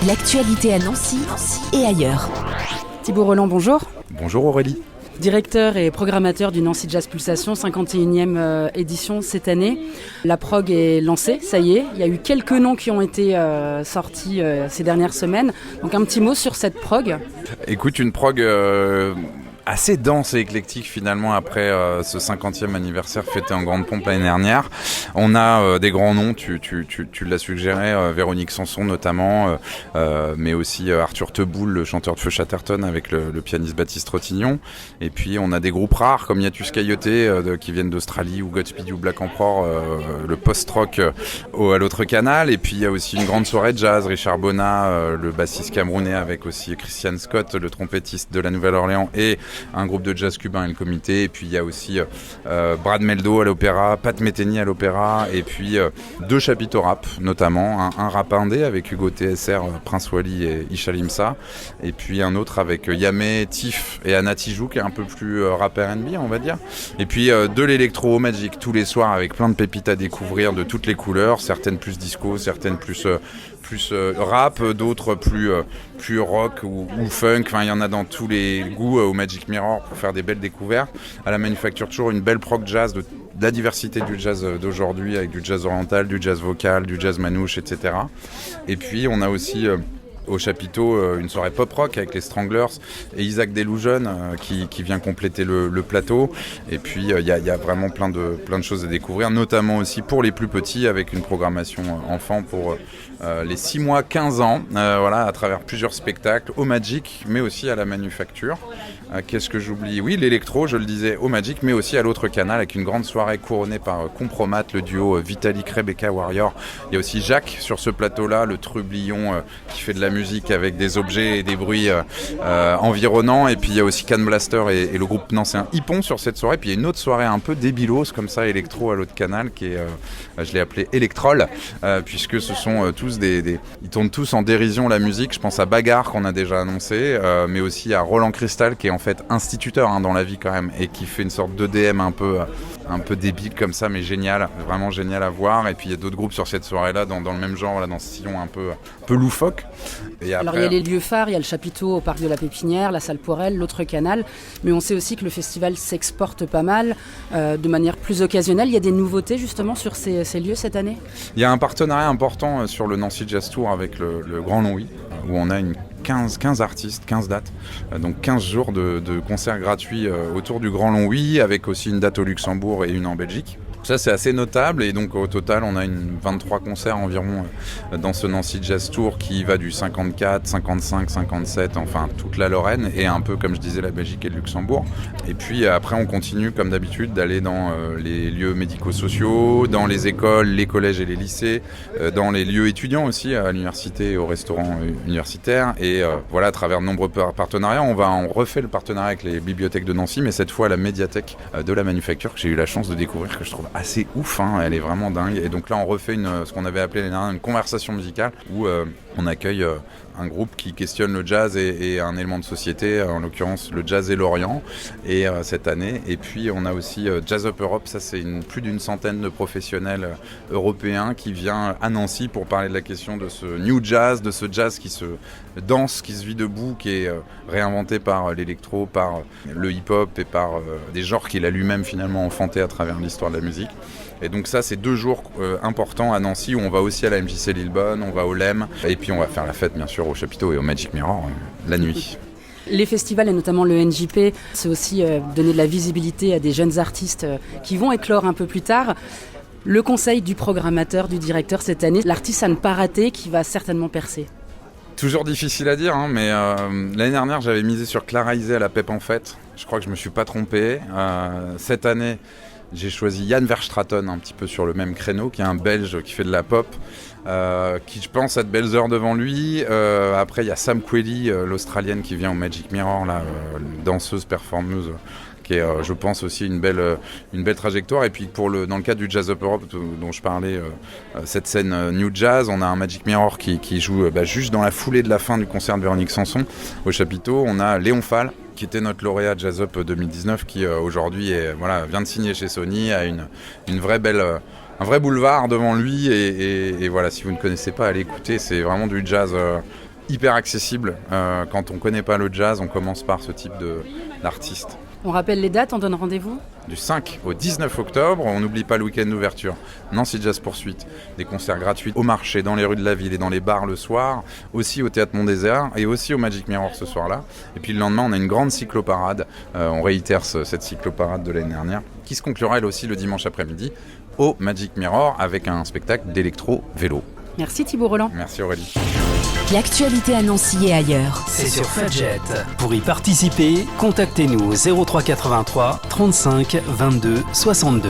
L'actualité à Nancy et ailleurs. Thibaut Roland, bonjour. Bonjour Aurélie. Directeur et programmateur du Nancy Jazz Pulsation, 51e édition cette année. La prog est lancée, ça y est. Il y a eu quelques noms qui ont été sortis ces dernières semaines. Donc un petit mot sur cette prog. Écoute, une prog assez dense et éclectique finalement après ce 50e anniversaire fêté en grande pompe l'année dernière. On a des grands noms, tu l'as suggéré, Véronique Sanson notamment, mais aussi Arthur Teboul, le chanteur de Feu Chatterton avec le pianiste Baptiste Rotignon. Et puis on a des groupes rares comme Yatus Coyote qui viennent d'Australie ou Godspeed You Black Emperor, le post-rock à l'autre canal. Et puis il y a aussi une grande soirée de jazz, Richard Bona, le bassiste camerounais avec aussi Christian Scott, le trompettiste de la Nouvelle-Orléans et un groupe de jazz cubain et le comité. Et puis il y a aussi Brad Meldo à l'opéra, Pat Metheny à l'opéra, et puis deux chapiteaux rap, notamment un rap indé avec Hugo TSR, Prince Wally et Isha Limsa, et puis un autre avec Yamé, Tiff et Anna Tijoux qui est un peu plus rap R&B on va dire, et puis de l'électro magique tous les soirs avec plein de pépites à découvrir de toutes les couleurs, certaines plus disco, certaines plus rap, d'autres plus rock ou funk. Enfin, il y en a dans tous les goûts au Magic Mirror pour faire des belles découvertes. À la Manufacture, toujours une belle prog jazz de la diversité du jazz d'aujourd'hui avec du jazz oriental, du jazz vocal, du jazz manouche, etc. Et puis on a aussi au chapiteau une soirée pop-rock avec les Stranglers et Isaac Delusion qui vient compléter le plateau. Et puis il y a vraiment plein de choses à découvrir, notamment aussi pour les plus petits avec une programmation enfant pour les 6 mois 15 ans, voilà, à travers plusieurs spectacles au Magic mais aussi à la Manufacture. Qu'est-ce que j'oublie ? Oui, l'électro, je le disais, au Magic mais aussi à l'autre canal avec une grande soirée couronnée par Compromat, le duo Vitalik Rebecca Warrior. Il y a aussi Jacques sur ce plateau-là, le trublion qui fait de la musique avec des objets et des bruits environnants. Et puis il y a aussi Can Blaster et le groupe nancéen Hippon sur cette soirée. Puis il y a une autre soirée un peu débilos comme ça, électro à l'autre canal, qui est, je l'ai appelé Electrol, puisque ce sont tous ils tournent tous en dérision la musique. Je pense à Bagarre qu'on a déjà annoncé, mais aussi à Roland Cristal qui est en fait instituteur dans la vie quand même et qui fait une sorte d'EDM un peu débile comme ça, mais génial, vraiment génial à voir. Et puis il y a d'autres groupes sur cette soirée-là dans le même genre, là, dans ce sillon un peu loufoque. Et après, alors il y a les lieux phares, il y a le chapiteau au parc de la Pépinière, la salle Porel, l'autre canal, mais on sait aussi que le festival s'exporte pas mal de manière plus occasionnelle. Il y a des nouveautés justement sur ces lieux cette année ? Il y a un partenariat important sur le Nancy Jazz Tour avec le Grand Longwy, où on a 15 artistes, 15 dates, donc 15 jours de concerts gratuits autour du Grand Longwy, avec aussi une date au Luxembourg et une en Belgique. Ça, c'est assez notable, et donc au total, on a 23 concerts environ dans ce Nancy Jazz Tour qui va du 54, 55, 57, enfin toute la Lorraine, et un peu, comme je disais, la Belgique et le Luxembourg. Et puis après, on continue, comme d'habitude, d'aller dans les lieux médico-sociaux, dans les écoles, les collèges et les lycées, dans les lieux étudiants aussi, à l'université et au restaurant universitaire. Et voilà, à travers de nombreux partenariats, on refait le partenariat avec les bibliothèques de Nancy, mais cette fois la médiathèque de la Manufacture, que j'ai eu la chance de découvrir, que je trouve assez ouf, hein, elle est vraiment dingue. Et donc là on refait ce qu'on avait appelé l'année dernière une conversation musicale où on accueille un groupe qui questionne le jazz et un élément de société, en l'occurrence le jazz et l'Orient, et cette année. Et puis on a aussi Jazz Up Europe, ça c'est plus d'une centaine de professionnels européens qui viennent à Nancy pour parler de la question de ce new jazz, de ce jazz qui se danse, qui se vit debout, qui est réinventé par l'électro, par le hip-hop et par des genres qu'il a lui-même finalement enfanté à travers l'histoire de la musique. Et donc ça, c'est 2 jours importants à Nancy où on va aussi à la MJC Lillebonne, on va au LEM, et puis on va faire la fête bien sûr au chapiteau et au Magic Mirror la nuit. Les festivals et notamment le NJP, c'est aussi donner de la visibilité à des jeunes artistes qui vont éclore un peu plus tard. Le conseil du programmateur, du directeur cette année, l'artiste à ne pas rater qui va certainement percer. Toujours difficile à dire, hein, mais l'année dernière j'avais misé sur Clara Isé à la Pep en Fête. Je crois que je me suis pas trompé. Cette année, j'ai choisi Jan Verstraeten, un petit peu sur le même créneau, qui est un Belge qui fait de la pop, qui je pense a de belles heures devant lui. Après il y a Sam Queli, l'Australienne qui vient au Magic Mirror, là, danseuse, performeuse, qui est je pense aussi une belle trajectoire. Et puis dans le cadre du Jazz Up Europe dont je parlais, cette scène New Jazz, on a un Magic Mirror qui joue juste dans la foulée de la fin du concert de Véronique Sanson au chapiteau. On a Léon Fall qui était notre lauréat Jazz Up 2019, qui aujourd'hui vient de signer chez Sony, a une vraie belle un vrai boulevard devant lui, et voilà, si vous ne connaissez pas, allez écouter, c'est vraiment du jazz hyper accessible. Quand on connaît pas le jazz, on commence par ce type d'artiste. On rappelle les dates, on donne rendez-vous ? Du 5 au 19 octobre, on n'oublie pas le week-end d'ouverture. Nancy Jazz Poursuite, des concerts gratuits au marché, dans les rues de la ville et dans les bars le soir, aussi au Théâtre Mont-Désert et aussi au Magic Mirror ce soir-là. Et puis le lendemain, on a une grande cycloparade, on réitère cette cycloparade de l'année dernière, qui se conclura elle aussi le dimanche après-midi au Magic Mirror avec un spectacle d'électro-vélo. Merci Thibaut Roland. Merci Aurélie. L'actualité à Nancy et ailleurs. C'est sur Fudget. Pour y participer, contactez-nous au 03 83 35 22 62.